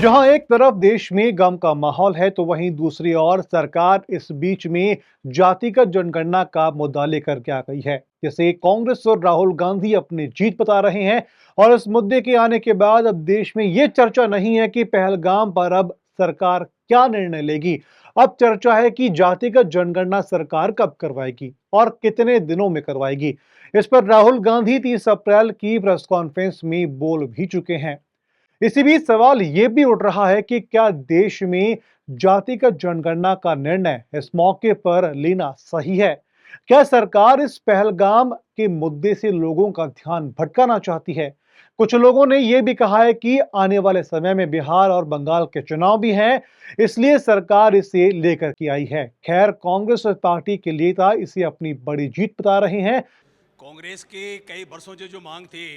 जहां एक तरफ देश में गम का माहौल है तो वहीं दूसरी ओर सरकार इस बीच में जातिगत जनगणना का मुद्दा लेकर के आ गई है, जिसे कांग्रेस और राहुल गांधी अपनी जीत बता रहे हैं। और इस मुद्दे के आने के बाद अब देश में यह चर्चा नहीं है कि पहलगाम पर अब सरकार क्या निर्णय लेगी। अब चर्चा है कि जातिगत जनगणना सरकार कब करवाएगी और कितने दिनों में करवाएगी। इस पर राहुल गांधी 30 अप्रैल की प्रेस कॉन्फ्रेंस में बोल भी चुके हैं। इसी बीच सवाल ये भी उठ रहा है कि क्या देश में जातिगत जनगणना का निर्णय इस मौके पर लेना सही है? क्या सरकार इस पहलगाम के मुद्दे से लोगों का ध्यान भटकाना चाहती है? कुछ लोगों ने यह भी कहा है कि आने वाले समय में बिहार और बंगाल के चुनाव भी हैं, इसलिए सरकार इसे लेकर के आई है। खैर, कांग्रेस पार्टी के नेता इसे अपनी बड़ी जीत बता रहे हैं। कांग्रेस की कई वर्षों से जो मांग थी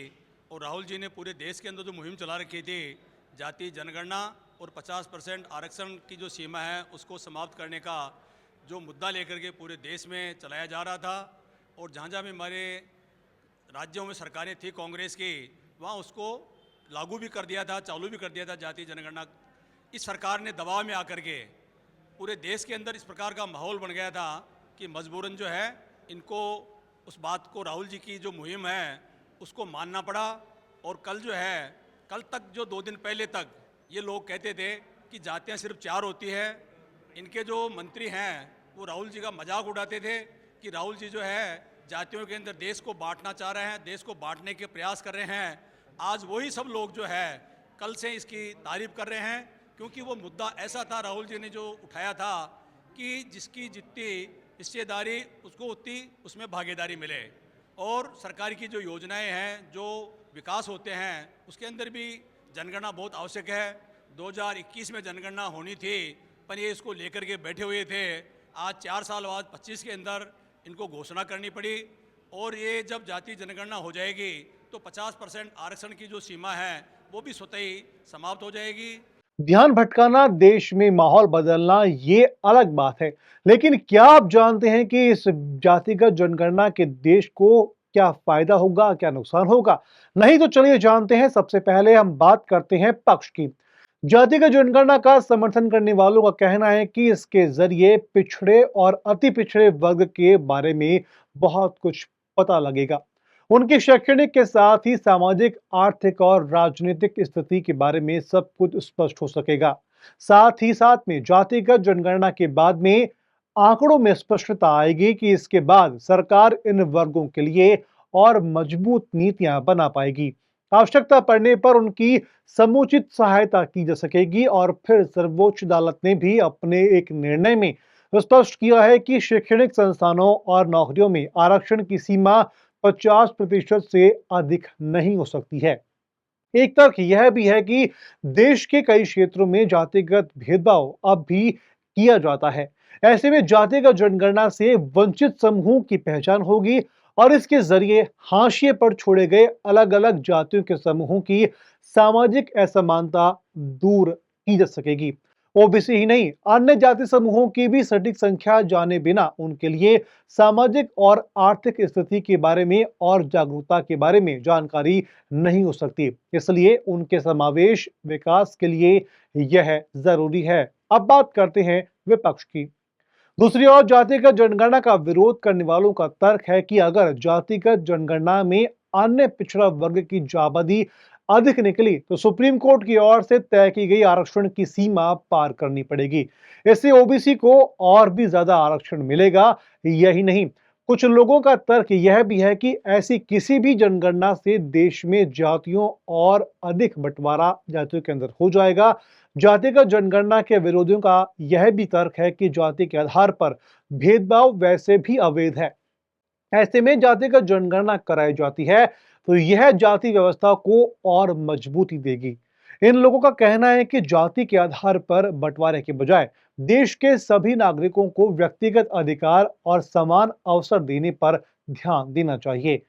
और राहुल जी ने पूरे देश के अंदर जो मुहिम चला रखी थी, जाति जनगणना और 50% आरक्षण की जो सीमा है उसको समाप्त करने का जो मुद्दा लेकर के पूरे देश में चलाया जा रहा था, और जहाँ जहाँ भी हमारे राज्यों में सरकारें थी कांग्रेस की, वहाँ उसको लागू भी कर दिया था, चालू भी कर दिया था जाति जनगणना। इस सरकार ने दबाव में आकर के पूरे देश के अंदर इस प्रकार का माहौल बन गया था कि मजबूरन जो है इनको उस बात को, राहुल जी की जो मुहिम है उसको मानना पड़ा। और कल जो है, कल तक जो 2 दिन पहले तक ये लोग कहते थे कि जातियां सिर्फ 4 होती है। इनके जो मंत्री हैं वो राहुल जी का मजाक उड़ाते थे कि राहुल जी जो है जातियों के अंदर देश को बांटना चाह रहे हैं, देश को बांटने के प्रयास कर रहे हैं। आज वही सब लोग जो है कल से इसकी तारीफ कर रहे हैं, क्योंकि वो मुद्दा ऐसा था, राहुल जी ने जो उठाया था कि जिसकी जितनी हिस्सेदारी उसको उतनी उसमें भागीदारी मिले, और सरकार की जो योजनाएं हैं, जो विकास होते हैं, उसके अंदर भी जनगणना बहुत आवश्यक है। 2021 में जनगणना होनी थी, पर ये इसको लेकर के बैठे हुए थे। आज 4 साल बाद 25 के अंदर इनको घोषणा करनी पड़ी, और ये जब जाति जनगणना हो जाएगी तो 50% आरक्षण की जो सीमा है वो भी स्वतः ही समाप्त हो जाएगी। ध्यान भटकाना, देश में माहौल बदलना, ये अलग बात है। लेकिन क्या आप जानते हैं कि इस जातिगत जनगणना के देश को क्या फायदा होगा, क्या नुकसान होगा? नहीं तो चलिए जानते हैं। सबसे पहले हम बात करते हैं पक्ष की। जातिगत जनगणना का समर्थन करने वालों का कहना है कि इसके जरिए पिछड़े और अति पिछड़े वर्ग के बारे में बहुत कुछ पता लगेगा। उनकी शैक्षणिक के साथ ही सामाजिक, आर्थिक और राजनीतिक स्थिति के बारे में सब कुछ स्पष्ट हो सकेगा। साथ ही साथ में जातिगत जनगणना के बाद में आंकड़ों में स्पष्टता आएगी कि इसके बाद सरकार इन वर्गों के लिए और मजबूत नीतियां बना पाएगी। आवश्यकता पड़ने पर उनकी समुचित सहायता की जा सकेगी। और फिर सर्वोच्च अदालत ने भी अपने एक निर्णय में स्पष्ट किया है कि शैक्षणिक संस्थानों और नौकरियों में आरक्षण की सीमा 50% से अधिक नहीं हो सकती है। एक तर्क यह भी है कि देश के कई क्षेत्रों में जातिगत भेदभाव अब भी किया जाता है। ऐसे में जातिगत जनगणना से वंचित समूह की पहचान होगी और इसके जरिए हाशिए पर छोड़े गए अलग अलग जातियों के समूहों की सामाजिक असमानता दूर की जा सकेगी। ओबीसी ही नहीं, अन्य जाति समूहों की भी सटीक संख्या जाने बिना उनके लिए सामाजिक और आर्थिक स्थिति के बारे में और जागरूकता के बारे में जानकारी नहीं हो सकती। इसलिए उनके समावेश विकास के लिए यह जरूरी है। अब बात करते हैं विपक्ष की। दूसरी ओर जातिगत जनगणना का विरोध करने वालों का तर्क है कि अगर जातिगत जनगणना में अन्य पिछड़ा वर्ग की आबादी अधिक निकली तो सुप्रीम कोर्ट की ओर से तय की गई आरक्षण की सीमा पार करनी पड़ेगी। इससे ओबीसी को और भी ज्यादा आरक्षण मिलेगा। यही नहीं, कुछ लोगों का तर्क यह भी है कि ऐसी किसी भी जनगणना से देश में जातियों और अधिक बंटवारा जातियों के अंदर हो जाएगा। जातिगत जनगणना के विरोधियों का यह भी तर्क है कि जाति के आधार पर भेदभाव वैसे भी अवैध है। ऐसे में जातिगत जनगणना कराई जाती है तो यह जाति व्यवस्था को और मजबूती देगी। इन लोगों का कहना है कि जाति के आधार पर बंटवारे के बजाय देश के सभी नागरिकों को व्यक्तिगत अधिकार और समान अवसर देने पर ध्यान देना चाहिए।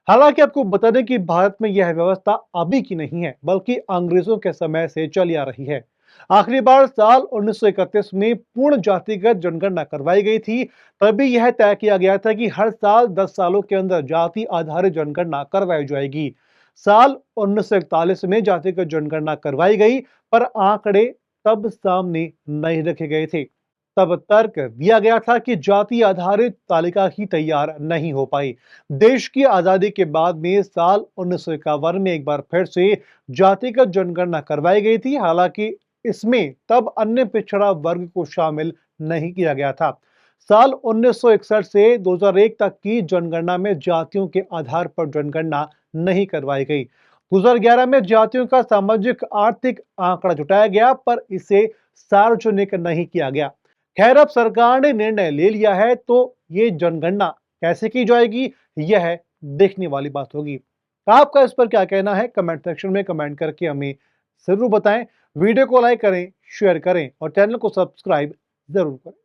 हालांकि आपको बता दें कि भारत में यह व्यवस्था अभी की नहीं है, बल्कि अंग्रेजों के समय से चली आ रही है। आखिरी बार साल 1931 में पूर्ण जातिगत जनगणना करवाई गई थी। तभी यह तय किया गया था कि हर साल 10 सालों के अंदर जाति आधारित जनगणना करवाई जाएगी। साल 1941 में जातिगत जनगणना करवाई गई, पर आंकड़े तब सामने नहीं रखे गए थे। तब तर्क दिया गया था कि जाति आधारित तालिका ही तैयार नहीं हो पाई। देश की आजादी के बाद में साल 1951 में एक बार फिर से जातिगत जनगणना करवाई गई थी। हालांकि इसमें तब अन्य पिछड़ा वर्ग को शामिल नहीं किया गया था। साल 1961 से 2001 तक की जनगणना में जातियों के आधार पर जनगणना नहीं करवाई गई। 2011 में जातियों का सामाजिक आर्थिक आंकड़ा जुटाया गया, पर इसे सार्वजनिक नहीं किया गया। खैर, अब सरकार ने निर्णय ले लिया है, तो ये जनगणना कैसे की जाएगी, यह देखने वाली बात होगी। आपका इस पर क्या कहना है? कमेंट सेक्शन में कमेंट करके हमें जरूर बताएं। वीडियो को लाइक करें, शेयर करें और चैनल को सब्सक्राइब जरूर करें।